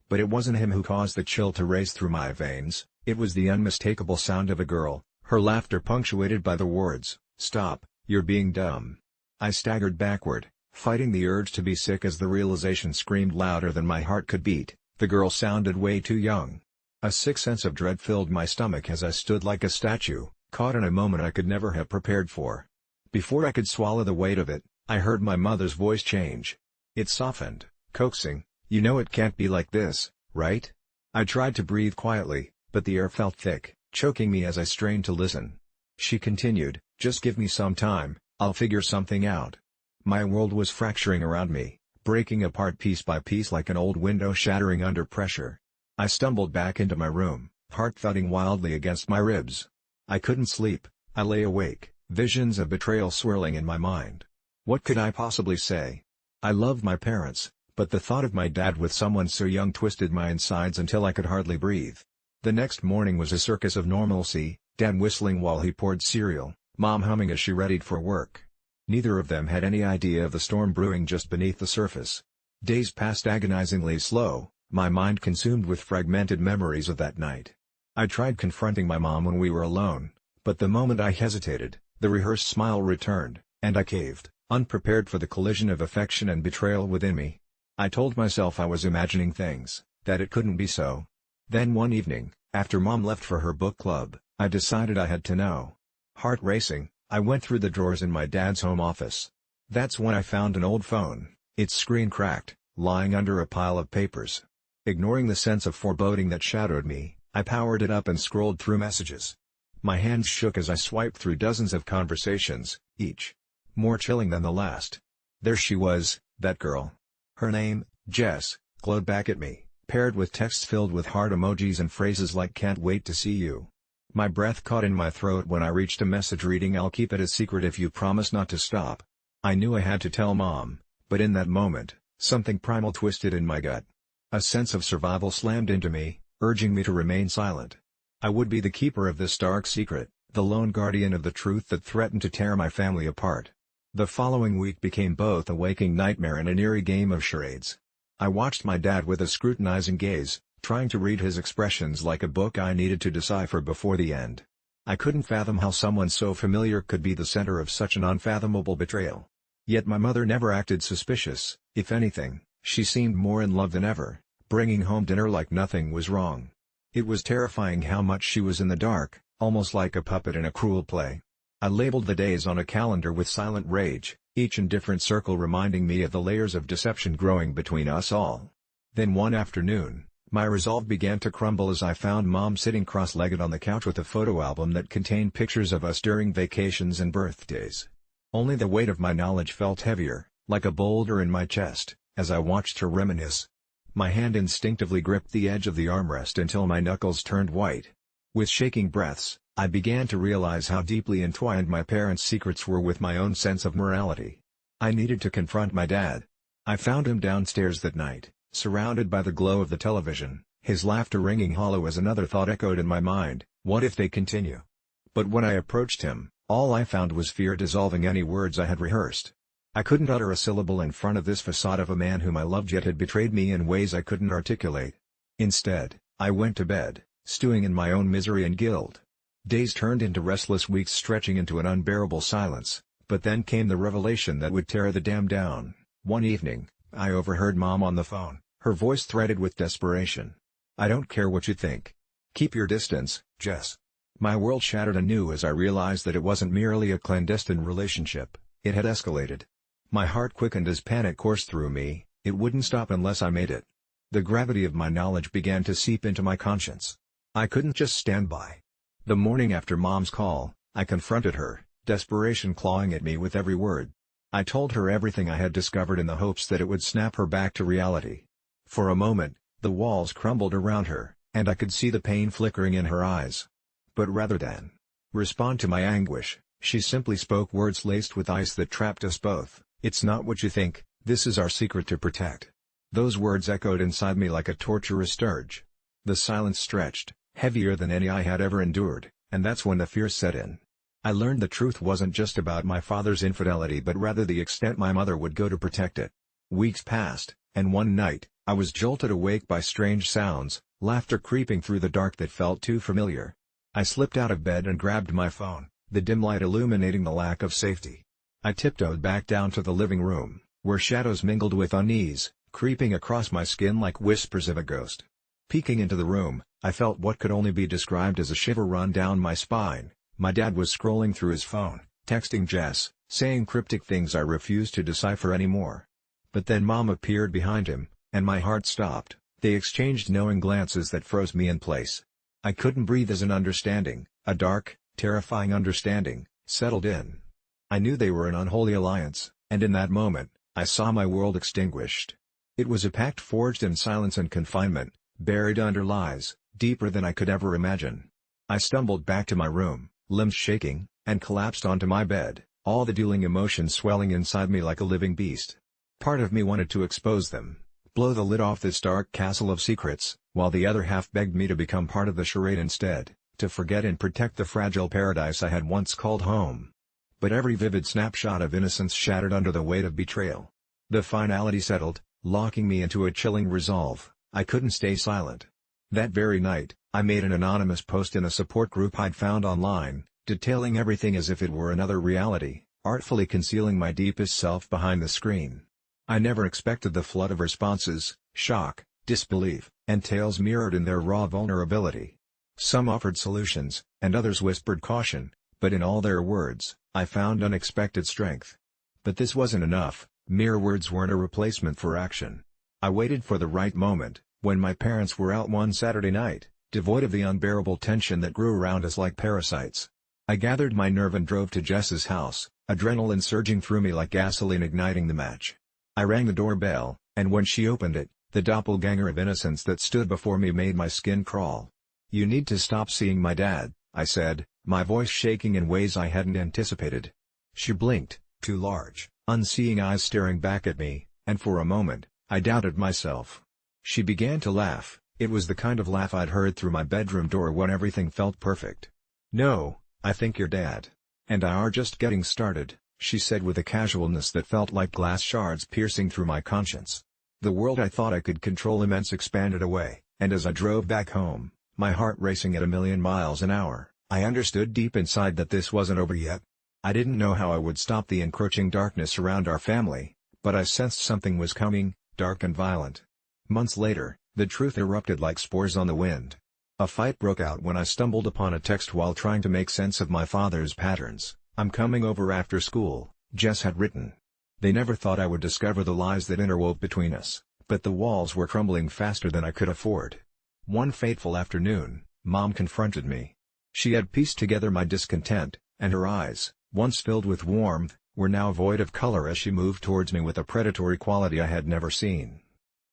But it wasn't him who caused the chill to race through my veins, it was the unmistakable sound of a girl, her laughter punctuated by the words, "Stop, you're being dumb." I staggered backward, fighting the urge to be sick as the realization screamed louder than my heart could beat, the girl sounded way too young. A sick sense of dread filled my stomach as I stood like a statue, caught in a moment I could never have prepared for. Before I could swallow the weight of it, I heard my mother's voice change. It softened, coaxing, "You know it can't be like this, right?" I tried to breathe quietly, but the air felt thick, choking me as I strained to listen. She continued, "Just give me some time, I'll figure something out." My world was fracturing around me, breaking apart piece by piece like an old window shattering under pressure. I stumbled back into my room, heart thudding wildly against my ribs. I couldn't sleep, I lay awake, visions of betrayal swirling in my mind. What could I possibly say? I loved my parents, but the thought of my dad with someone so young twisted my insides until I could hardly breathe. The next morning was a circus of normalcy, Dad whistling while he poured cereal, Mom humming as she readied for work. Neither of them had any idea of the storm brewing just beneath the surface. Days passed agonizingly slow, my mind consumed with fragmented memories of that night. I tried confronting my mom when we were alone, but the moment I hesitated, the rehearsed smile returned, and I caved, unprepared for the collision of affection and betrayal within me. I told myself I was imagining things, that it couldn't be so. Then one evening, after Mom left for her book club, I decided I had to know. Heart racing, I went through the drawers in my dad's home office. That's when I found an old phone, its screen cracked, lying under a pile of papers. Ignoring the sense of foreboding that shadowed me, I powered it up and scrolled through messages. My hands shook as I swiped through dozens of conversations, each more chilling than the last. There she was, that girl. Her name, Jess, glowed back at me, paired with texts filled with heart emojis and phrases like "can't wait to see you." My breath caught in my throat when I reached a message reading, "I'll keep it a secret if you promise not to stop." I knew I had to tell Mom, but in that moment, something primal twisted in my gut. A sense of survival slammed into me, urging me to remain silent. I would be the keeper of this dark secret, the lone guardian of the truth that threatened to tear my family apart. The following week became both a waking nightmare and an eerie game of charades. I watched my dad with a scrutinizing gaze, trying to read his expressions like a book I needed to decipher before the end. I couldn't fathom how someone so familiar could be the center of such an unfathomable betrayal. Yet my mother never acted suspicious. If anything, she seemed more in love than ever, bringing home dinner like nothing was wrong. It was terrifying how much she was in the dark, almost like a puppet in a cruel play. I labeled the days on a calendar with silent rage, each in different circle reminding me of the layers of deception growing between us all. Then one afternoon, my resolve began to crumble as I found Mom sitting cross-legged on the couch with a photo album that contained pictures of us during vacations and birthdays. Only the weight of my knowledge felt heavier, like a boulder in my chest, as I watched her reminisce. My hand instinctively gripped the edge of the armrest until my knuckles turned white. With shaking breaths, I began to realize how deeply entwined my parents' secrets were with my own sense of morality. I needed to confront my dad. I found him downstairs that night, surrounded by the glow of the television, his laughter ringing hollow as another thought echoed in my mind, what if they continue? But when I approached him, all I found was fear dissolving any words I had rehearsed. I couldn't utter a syllable in front of this facade of a man whom I loved yet had betrayed me in ways I couldn't articulate. Instead, I went to bed, stewing in my own misery and guilt. Days turned into restless weeks stretching into an unbearable silence, but then came the revelation that would tear the dam down. One evening, I overheard Mom on the phone, her voice threaded with desperation. "I don't care what you think. Keep your distance, Jess." My world shattered anew as I realized that it wasn't merely a clandestine relationship, it had escalated. My heart quickened as panic coursed through me, it wouldn't stop unless I made it. The gravity of my knowledge began to seep into my conscience. I couldn't just stand by. The morning after Mom's call, I confronted her, desperation clawing at me with every word. I told her everything I had discovered in the hopes that it would snap her back to reality. For a moment, the walls crumbled around her, and I could see the pain flickering in her eyes. But rather than respond to my anguish, she simply spoke words laced with ice that trapped us both. "It's not what you think, this is our secret to protect." Those words echoed inside me like a torturous dirge. The silence stretched, heavier than any I had ever endured, and that's when the fear set in. I learned the truth wasn't just about my father's infidelity but rather the extent my mother would go to protect it. Weeks passed, and one night, I was jolted awake by strange sounds, laughter creeping through the dark that felt too familiar. I slipped out of bed and grabbed my phone, the dim light illuminating the lack of safety. I tiptoed back down to the living room, where shadows mingled with unease, creeping across my skin like whispers of a ghost. Peeking into the room, I felt what could only be described as a shiver run down my spine. My dad was scrolling through his phone, texting Jess, saying cryptic things I refused to decipher anymore. But then Mom appeared behind him, and my heart stopped. They exchanged knowing glances that froze me in place. I couldn't breathe as an understanding, a dark, terrifying understanding, settled in. I knew they were an unholy alliance, and in that moment, I saw my world extinguished. It was a pact forged in silence and confinement, buried under lies, deeper than I could ever imagine. I stumbled back to my room, limbs shaking, and collapsed onto my bed, all the dueling emotions swelling inside me like a living beast. Part of me wanted to expose them, blow the lid off this dark castle of secrets, while the other half begged me to become part of the charade instead, to forget and protect the fragile paradise I had once called home. But every vivid snapshot of innocence shattered under the weight of betrayal. The finality settled, locking me into a chilling resolve. I couldn't stay silent. That very night, I made an anonymous post in a support group I'd found online, detailing everything as if it were another reality, artfully concealing my deepest self behind the screen. I never expected the flood of responses, shock, disbelief, and tales mirrored in their raw vulnerability. Some offered solutions, and others whispered caution, but in all their words, I found unexpected strength. But this wasn't enough. Mere words weren't a replacement for action. I waited for the right moment, when my parents were out one Saturday night, devoid of the unbearable tension that grew around us like parasites. I gathered my nerve and drove to Jess's house, adrenaline surging through me like gasoline igniting the match. I rang the doorbell, and when she opened it, the doppelganger of innocence that stood before me made my skin crawl. "You need to stop seeing my dad," I said, my voice shaking in ways I hadn't anticipated. She blinked, two large, unseeing eyes staring back at me, and for a moment, I doubted myself. She began to laugh. It was the kind of laugh I'd heard through my bedroom door when everything felt perfect. "No, I think your dad and I are just getting started," she said with a casualness that felt like glass shards piercing through my conscience. The world I thought I could control immense expanded away, and as I drove back home, my heart racing at 1,000,000 miles an hour, I understood deep inside that this wasn't over yet. I didn't know how I would stop the encroaching darkness around our family, but I sensed something was coming, dark and violent. Months later, the truth erupted like spores on the wind. A fight broke out when I stumbled upon a text while trying to make sense of my father's patterns. "I'm coming over after school," Jess had written. They never thought I would discover the lies that interwove between us, but the walls were crumbling faster than I could afford. One fateful afternoon, Mom confronted me. She had pieced together my discontent, and her eyes, once filled with warmth, were now void of color as she moved towards me with a predatory quality I had never seen.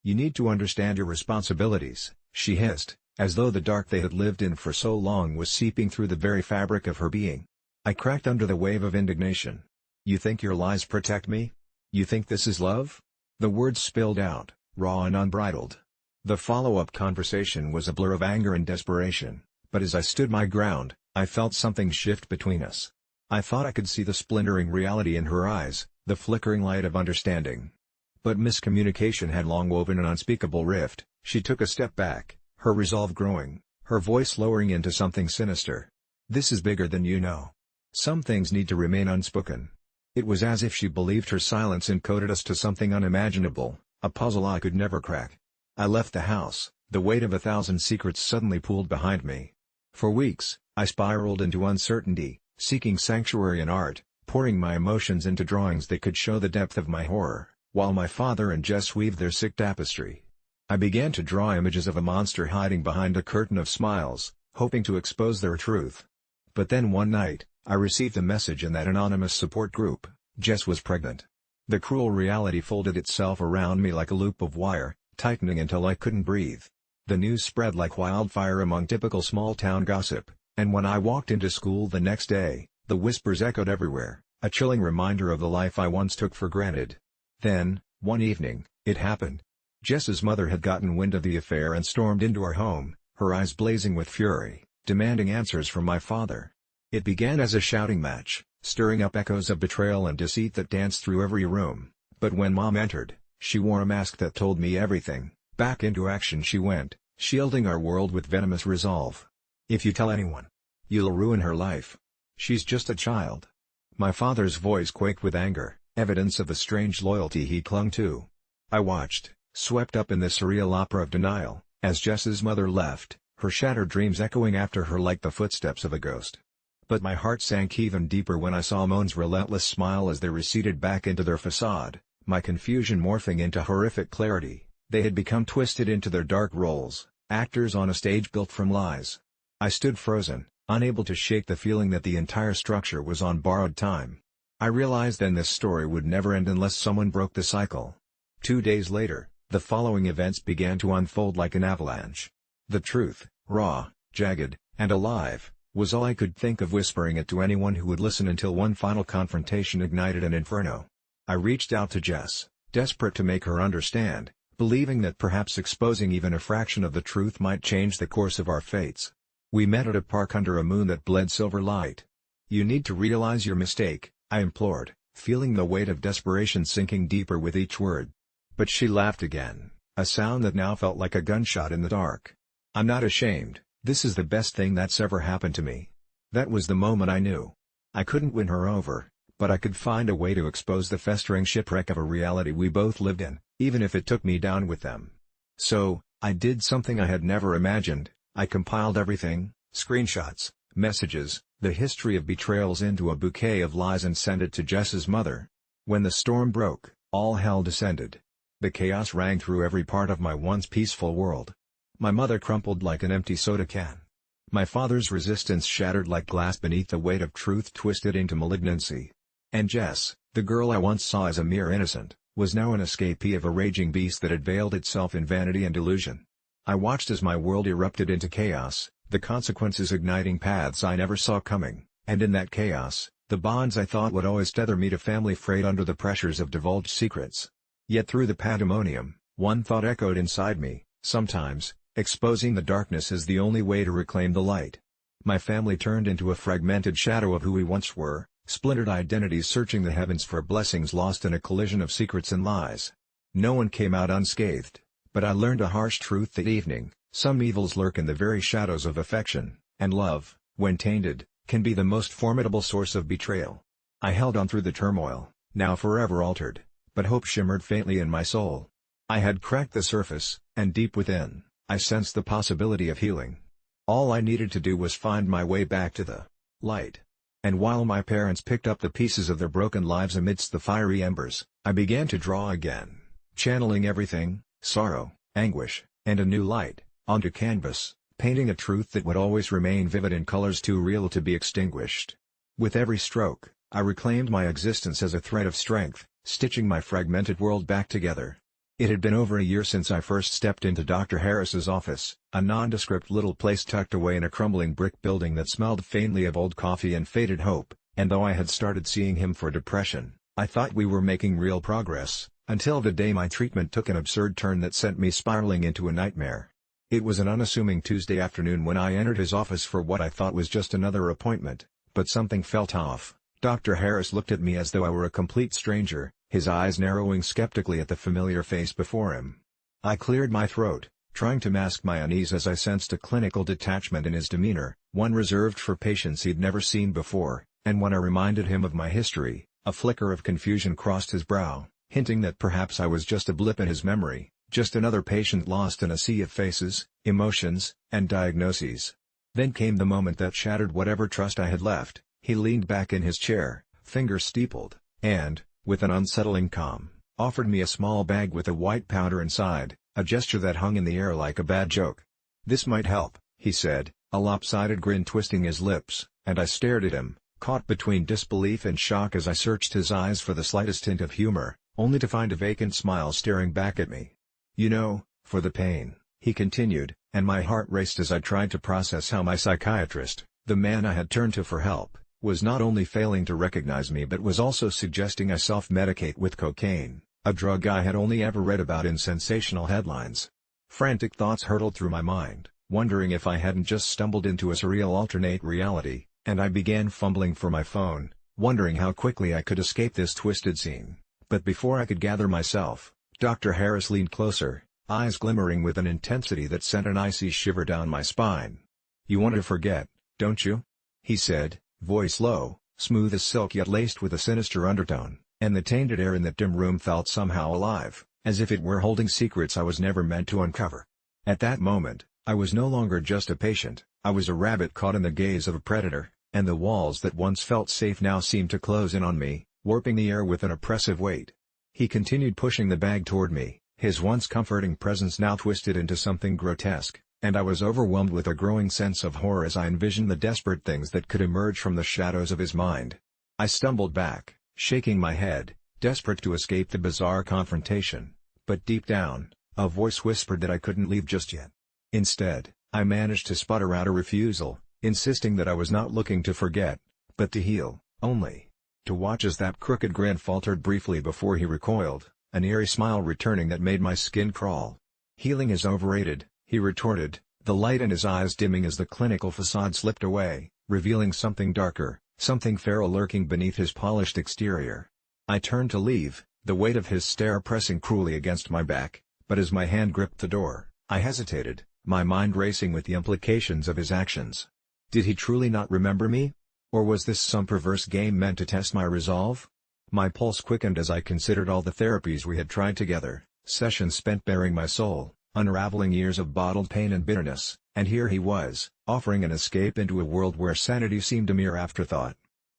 "You need to understand your responsibilities," she hissed, as though the dark they had lived in for so long was seeping through the very fabric of her being. I cracked under the wave of indignation. "You think your lies protect me? You think this is love?" The words spilled out, raw and unbridled. The follow-up conversation was a blur of anger and desperation, but as I stood my ground, I felt something shift between us. I thought I could see the splintering reality in her eyes, the flickering light of understanding. But miscommunication had long woven an unspeakable rift. She took a step back, her resolve growing, her voice lowering into something sinister. "This is bigger than you know. Some things need to remain unspoken." It was as if she believed her silence encoded us to something unimaginable, a puzzle I could never crack. I left the house, the weight of 1,000 secrets suddenly pooled behind me. For weeks, I spiraled into uncertainty, seeking sanctuary in art, pouring my emotions into drawings that could show the depth of my horror, while my father and Jess weaved their sick tapestry. I began to draw images of a monster hiding behind a curtain of smiles, hoping to expose their truth. But then one night, I received a message in that anonymous support group. Jess was pregnant. The cruel reality folded itself around me like a loop of wire, tightening until I couldn't breathe. The news spread like wildfire among typical small-town gossip, and when I walked into school the next day, the whispers echoed everywhere, a chilling reminder of the life I once took for granted. Then, one evening, it happened. Jess's mother had gotten wind of the affair and stormed into our home, her eyes blazing with fury, demanding answers from my father. It began as a shouting match, stirring up echoes of betrayal and deceit that danced through every room, but when Mom entered, she wore a mask that told me everything. Back into action she went, shielding our world with venomous resolve. "If you tell anyone, you'll ruin her life. She's just a child." My father's voice quaked with anger, evidence of the strange loyalty he clung to. I watched, swept up in the surreal opera of denial, as Jess's mother left, her shattered dreams echoing after her like the footsteps of a ghost. But my heart sank even deeper when I saw Moan's relentless smile as they receded back into their facade, my confusion morphing into horrific clarity. They had become twisted into their dark roles, actors on a stage built from lies. I stood frozen, unable to shake the feeling that the entire structure was on borrowed time. I realized then this story would never end unless someone broke the cycle. 2 days later, the following events began to unfold like an avalanche. The truth, raw, jagged, and alive, was all I could think of whispering it to anyone who would listen until one final confrontation ignited an inferno. I reached out to Jess, desperate to make her understand, believing that perhaps exposing even a fraction of the truth might change the course of our fates. We met at a park under a moon that bled silver light. "You need to realize your mistake," I implored, feeling the weight of desperation sinking deeper with each word. But she laughed again, a sound that now felt like a gunshot in the dark. "I'm not ashamed, this is the best thing that's ever happened to me." That was the moment I knew. I couldn't win her over, but I could find a way to expose the festering shipwreck of a reality we both lived in, even if it took me down with them. So, I did something I had never imagined. I compiled everything, screenshots, messages, the history of betrayals into a bouquet of lies and sent it to Jess's mother. When the storm broke, all hell descended. The chaos rang through every part of my once peaceful world. My mother crumpled like an empty soda can. My father's resistance shattered like glass beneath the weight of truth twisted into malignancy. And Jess, the girl I once saw as a mere innocent, was now an escapee of a raging beast that had veiled itself in vanity and illusion. I watched as my world erupted into chaos, the consequences igniting paths I never saw coming, and in that chaos, the bonds I thought would always tether me to family frayed under the pressures of divulged secrets. Yet through the pandemonium, one thought echoed inside me, sometimes, exposing the darkness is the only way to reclaim the light. My family turned into a fragmented shadow of who we once were, splintered identities searching the heavens for blessings lost in a collision of secrets and lies. No one came out unscathed. But I learned a harsh truth that evening: some evils lurk in the very shadows of affection, and love, when tainted, can be the most formidable source of betrayal. I held on through the turmoil, now forever altered, but hope shimmered faintly in my soul. I had cracked the surface, and deep within, I sensed the possibility of healing. All I needed to do was find my way back to the light. And while my parents picked up the pieces of their broken lives amidst the fiery embers, I began to draw again, channeling everything, sorrow, anguish, and a new light, onto canvas, painting a truth that would always remain vivid in colors too real to be extinguished. With every stroke, I reclaimed my existence as a thread of strength, stitching my fragmented world back together. It had been over a year since I first stepped into Dr. Harris's office, a nondescript little place tucked away in a crumbling brick building that smelled faintly of old coffee and faded hope, and though I had started seeing him for depression, I thought we were making real progress. Until the day my treatment took an absurd turn that sent me spiraling into a nightmare. It was an unassuming Tuesday afternoon when I entered his office for what I thought was just another appointment, but something felt off. Dr. Harris looked at me as though I were a complete stranger, his eyes narrowing skeptically at the familiar face before him. I cleared my throat, trying to mask my unease as I sensed a clinical detachment in his demeanor, one reserved for patients he'd never seen before, and when I reminded him of my history, a flicker of confusion crossed his brow, hinting that perhaps I was just a blip in his memory, just another patient lost in a sea of faces, emotions, and diagnoses. Then came the moment that shattered whatever trust I had left. He leaned back in his chair, fingers steepled, and, with an unsettling calm, offered me a small bag with a white powder inside, a gesture that hung in the air like a bad joke. "This might help," he said, a lopsided grin twisting his lips, and I stared at him, caught between disbelief and shock as I searched his eyes for the slightest hint of humor, only to find a vacant smile staring back at me. "You know, for the pain," he continued, and my heart raced as I tried to process how my psychiatrist, the man I had turned to for help, was not only failing to recognize me but was also suggesting I self-medicate with cocaine, a drug I had only ever read about in sensational headlines. Frantic thoughts hurtled through my mind, wondering if I hadn't just stumbled into a surreal alternate reality, and I began fumbling for my phone, wondering how quickly I could escape this twisted scene. But before I could gather myself, Dr. Harris leaned closer, eyes glimmering with an intensity that sent an icy shiver down my spine. "You want to forget, don't you?" he said, voice low, smooth as silk yet laced with a sinister undertone, and the tainted air in that dim room felt somehow alive, as if it were holding secrets I was never meant to uncover. At that moment, I was no longer just a patient, I was a rabbit caught in the gaze of a predator, and the walls that once felt safe now seemed to close in on me, warping the air with an oppressive weight. He continued pushing the bag toward me, his once comforting presence now twisted into something grotesque, and I was overwhelmed with a growing sense of horror as I envisioned the desperate things that could emerge from the shadows of his mind. I stumbled back, shaking my head, desperate to escape the bizarre confrontation, but deep down, a voice whispered that I couldn't leave just yet. Instead, I managed to sputter out a refusal, insisting that I was not looking to forget, but to heal, only to watch as that crooked grin faltered briefly before he recoiled, an eerie smile returning that made my skin crawl. "Healing is overrated," he retorted, the light in his eyes dimming as the clinical facade slipped away, revealing something darker, something feral lurking beneath his polished exterior. I turned to leave, the weight of his stare pressing cruelly against my back, but as my hand gripped the door, I hesitated, my mind racing with the implications of his actions. Did he truly not remember me? Or was this some perverse game meant to test my resolve? My pulse quickened as I considered all the therapies we had tried together, sessions spent bearing my soul, unraveling years of bottled pain and bitterness, and here he was, offering an escape into a world where sanity seemed a mere afterthought.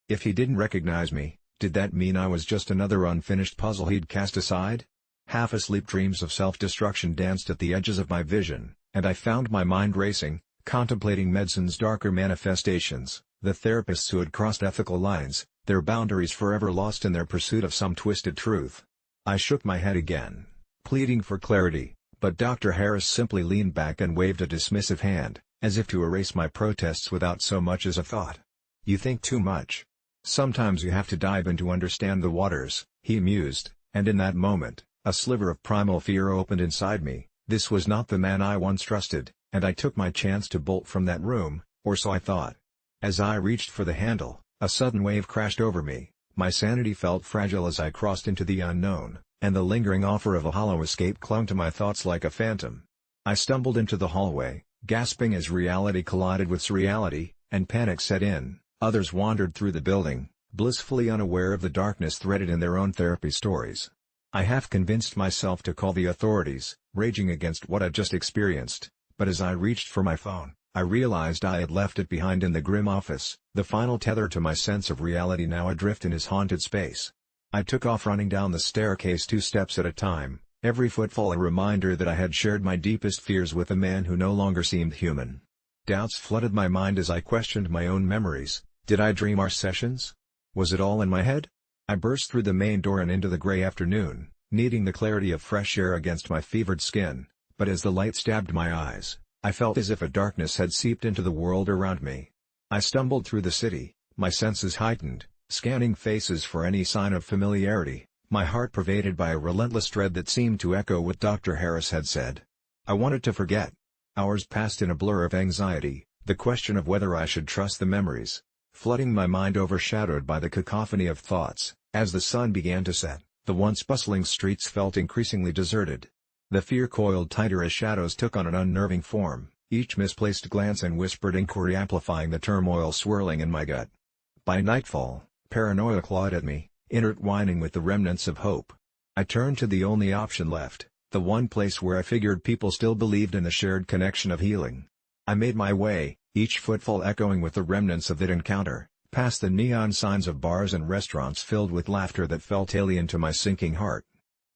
If he didn't recognize me, did that mean I was just another unfinished puzzle he'd cast aside? Half-asleep dreams of self-destruction danced at the edges of my vision, and I found my mind racing, contemplating medicine's darker manifestations, the therapists who had crossed ethical lines, their boundaries forever lost in their pursuit of some twisted truth. I shook my head again, pleading for clarity, but Dr. Harris simply leaned back and waved a dismissive hand, as if to erase my protests without so much as a thought. "You think too much. Sometimes you have to dive in to understand the waters," he mused, and in that moment, a sliver of primal fear opened inside me. This was not the man I once trusted, and I took my chance to bolt from that room, or so I thought. As I reached for the handle, a sudden wave crashed over me, my sanity felt fragile as I crossed into the unknown, and the lingering offer of a hollow escape clung to my thoughts like a phantom. I stumbled into the hallway, gasping as reality collided with surreality, and panic set in. Others wandered through the building, blissfully unaware of the darkness threaded in their own therapy stories. I half convinced myself to call the authorities, raging against what I'd just experienced, but as I reached for my phone, I realized I had left it behind in the grim office, the final tether to my sense of reality now adrift in his haunted space. I took off running down the staircase 2 steps at a time, every footfall a reminder that I had shared my deepest fears with a man who no longer seemed human. Doubts flooded my mind as I questioned my own memories. Did I dream our sessions? Was it all in my head? I burst through the main door and into the gray afternoon, needing the clarity of fresh air against my fevered skin, but as the light stabbed my eyes, I felt as if a darkness had seeped into the world around me. I stumbled through the city, my senses heightened, scanning faces for any sign of familiarity, my heart pervaded by a relentless dread that seemed to echo what Dr. Harris had said. I wanted to forget. Hours passed in a blur of anxiety, the question of whether I should trust the memories, flooding my mind overshadowed by the cacophony of thoughts. As the sun began to set, the once bustling streets felt increasingly deserted. The fear coiled tighter as shadows took on an unnerving form, each misplaced glance and whispered inquiry amplifying the turmoil swirling in my gut. By nightfall, paranoia clawed at me, intertwining with the remnants of hope. I turned to the only option left, the one place where I figured people still believed in the shared connection of healing. I made my way, each footfall echoing with the remnants of that encounter, past the neon signs of bars and restaurants filled with laughter that felt alien to my sinking heart.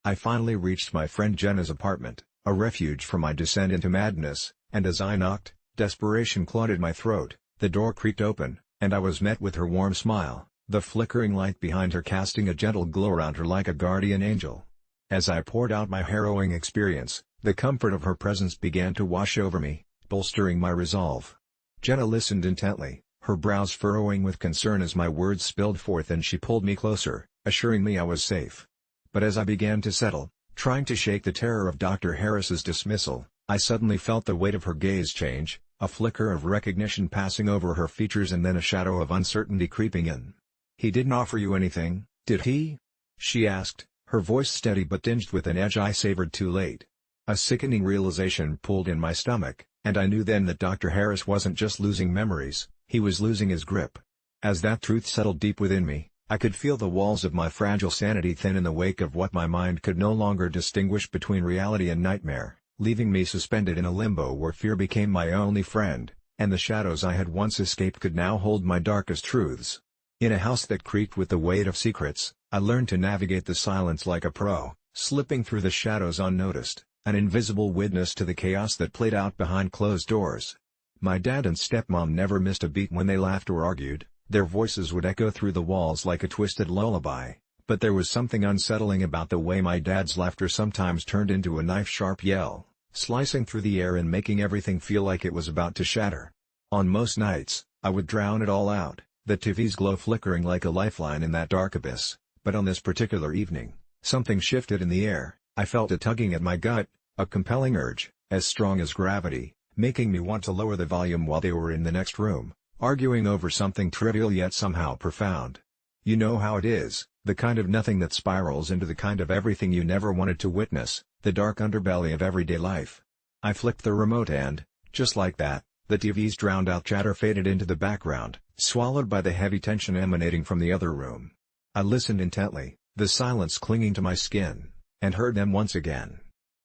I finally reached my friend Jenna's apartment, a refuge from my descent into madness, and as I knocked, desperation clawed at my throat. The door creaked open, and I was met with her warm smile, the flickering light behind her casting a gentle glow around her like a guardian angel. As I poured out my harrowing experience, the comfort of her presence began to wash over me, bolstering my resolve. Jenna listened intently, her brows furrowing with concern as my words spilled forth, and she pulled me closer, assuring me I was safe. But as I began to settle, trying to shake the terror of Dr. Harris's dismissal, I suddenly felt the weight of her gaze change, a flicker of recognition passing over her features and then a shadow of uncertainty creeping in. "He didn't offer you anything, did he?" she asked, her voice steady but tinged with an edge I savored too late. A sickening realization pulled in my stomach, and I knew then that Dr. Harris wasn't just losing memories, he was losing his grip. As that truth settled deep within me, I could feel the walls of my fragile sanity thin in the wake of what my mind could no longer distinguish between reality and nightmare, leaving me suspended in a limbo where fear became my only friend, and the shadows I had once escaped could now hold my darkest truths. In a house that creaked with the weight of secrets, I learned to navigate the silence like a pro, slipping through the shadows unnoticed, an invisible witness to the chaos that played out behind closed doors. My dad and stepmom never missed a beat when they laughed or argued, their voices would echo through the walls like a twisted lullaby, but there was something unsettling about the way my dad's laughter sometimes turned into a knife-sharp yell, slicing through the air and making everything feel like it was about to shatter. On most nights, I would drown it all out, the TV's glow flickering like a lifeline in that dark abyss, but on this particular evening, something shifted in the air. I felt a tugging at my gut, a compelling urge, as strong as gravity, making me want to lower the volume while they were in the next room, arguing over something trivial yet somehow profound. You know how it is, the kind of nothing that spirals into the kind of everything you never wanted to witness, the dark underbelly of everyday life. I flicked the remote and, just like that, the TV's drowned-out chatter faded into the background, swallowed by the heavy tension emanating from the other room. I listened intently, the silence clinging to my skin, and heard them once again.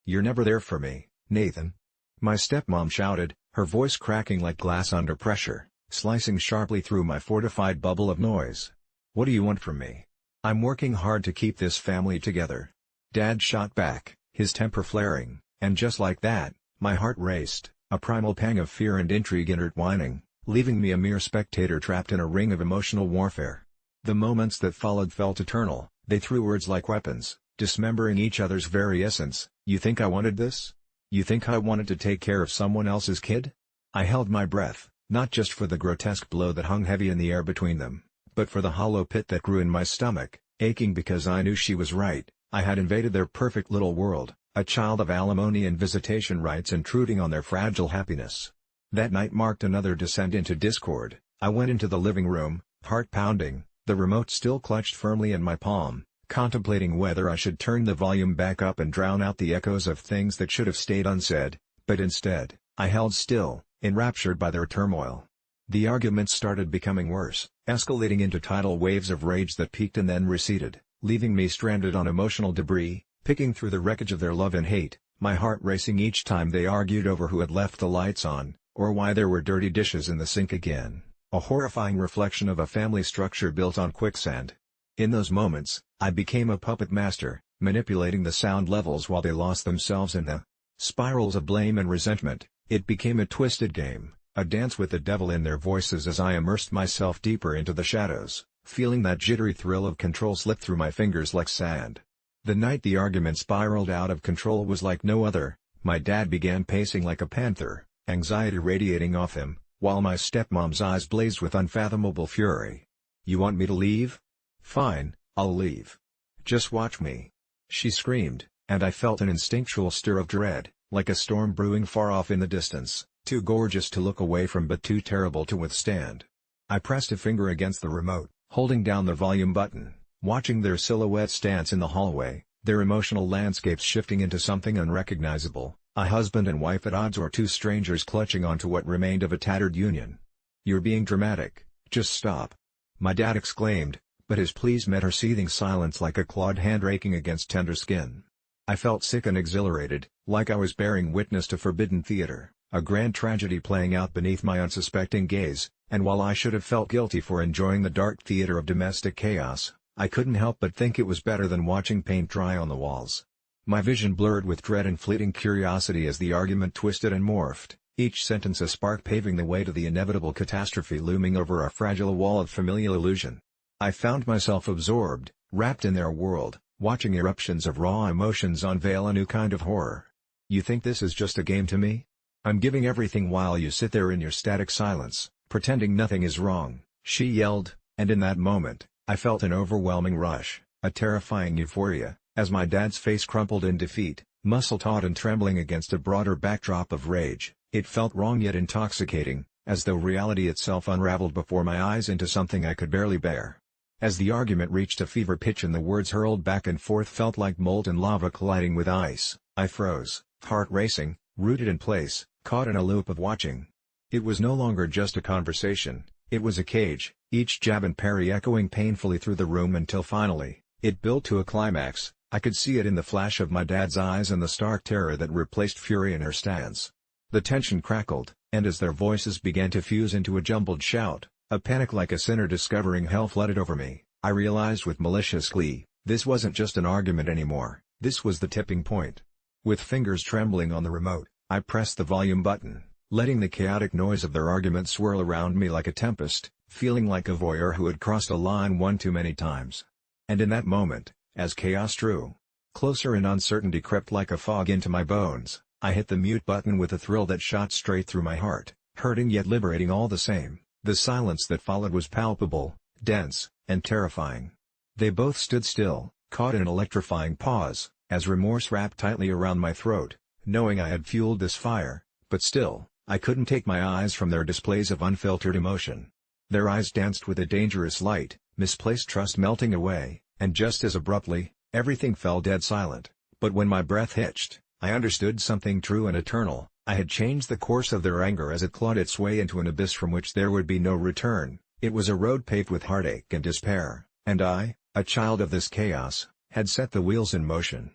"You're never there for me, Nathan," my stepmom shouted, her voice cracking like glass under pressure, slicing sharply through my fortified bubble of noise. "What do you want from me? I'm working hard to keep this family together." Dad shot back, his temper flaring, and just like that, my heart raced, a primal pang of fear and intrigue intertwining, leaving me a mere spectator trapped in a ring of emotional warfare. The moments that followed felt eternal, they threw words like weapons, dismembering each other's very essence. "You think I wanted this? You think I wanted to take care of someone else's kid?" I held my breath, not just for the grotesque blow that hung heavy in the air between them, but for the hollow pit that grew in my stomach, aching because I knew she was right. I had invaded their perfect little world, a child of alimony and visitation rights intruding on their fragile happiness. That night marked another descent into discord. I went into the living room, heart pounding, the remote still clutched firmly in my palm, contemplating whether I should turn the volume back up and drown out the echoes of things that should have stayed unsaid, but instead, I held still, enraptured by their turmoil. The arguments started becoming worse, escalating into tidal waves of rage that peaked and then receded, leaving me stranded on emotional debris, picking through the wreckage of their love and hate, my heart racing each time they argued over who had left the lights on, or why there were dirty dishes in the sink again, a horrifying reflection of a family structure built on quicksand. In those moments, I became a puppet master, manipulating the sound levels while they lost themselves in the spirals of blame and resentment. It became a twisted game, a dance with the devil in their voices as I immersed myself deeper into the shadows, feeling that jittery thrill of control slip through my fingers like sand. The night the argument spiraled out of control was like no other. My dad began pacing like a panther, anxiety radiating off him, while my stepmom's eyes blazed with unfathomable fury. "You want me to leave? Fine, I'll leave. Just watch me," she screamed, and I felt an instinctual stir of dread, like a storm brewing far off in the distance, too gorgeous to look away from but too terrible to withstand. I pressed a finger against the remote, holding down the volume button, watching their silhouettes dance in the hallway, their emotional landscapes shifting into something unrecognizable, a husband and wife at odds or two strangers clutching onto what remained of a tattered union. "You're being dramatic, just stop," my dad exclaimed, but his pleas met her seething silence like a clawed hand raking against tender skin. I felt sick and exhilarated, like I was bearing witness to forbidden theater, a grand tragedy playing out beneath my unsuspecting gaze, and while I should have felt guilty for enjoying the dark theater of domestic chaos, I couldn't help but think it was better than watching paint dry on the walls. My vision blurred with dread and fleeting curiosity as the argument twisted and morphed, each sentence a spark paving the way to the inevitable catastrophe looming over a fragile wall of familial illusion. I found myself absorbed, wrapped in their world, watching eruptions of raw emotions unveil a new kind of horror. "You think this is just a game to me? I'm giving everything while you sit there in your static silence, pretending nothing is wrong," she yelled, and in that moment, I felt an overwhelming rush, a terrifying euphoria, as my dad's face crumpled in defeat, muscle-taut and trembling against a broader backdrop of rage. It felt wrong yet intoxicating, as though reality itself unraveled before my eyes into something I could barely bear. As the argument reached a fever pitch and the words hurled back and forth felt like molten lava colliding with ice, I froze, heart racing, rooted in place, caught in a loop of watching. It was no longer just a conversation, it was a cage, each jab and parry echoing painfully through the room until finally, it built to a climax. I could see it in the flash of my dad's eyes and the stark terror that replaced fury in her stance. The tension crackled, and as their voices began to fuse into a jumbled shout, a panic like a sinner discovering hell flooded over me. I realized with malicious glee, this wasn't just an argument anymore, this was the tipping point. With fingers trembling on the remote, I pressed the volume button, letting the chaotic noise of their argument swirl around me like a tempest, feeling like a voyeur who had crossed a line one too many times. And in that moment, as chaos drew closer and uncertainty crept like a fog into my bones, I hit the mute button with a thrill that shot straight through my heart, hurting yet liberating all the same. The silence that followed was palpable, dense, and terrifying. They both stood still, caught in an electrifying pause, as remorse wrapped tightly around my throat, knowing I had fueled this fire, but still, I couldn't take my eyes from their displays of unfiltered emotion. Their eyes danced with a dangerous light, misplaced trust melting away, and just as abruptly, everything fell dead silent. But when my breath hitched, I understood something true and eternal. I had changed the course of their anger as it clawed its way into an abyss from which there would be no return. It was a road paved with heartache and despair, and I, a child of this chaos, had set the wheels in motion.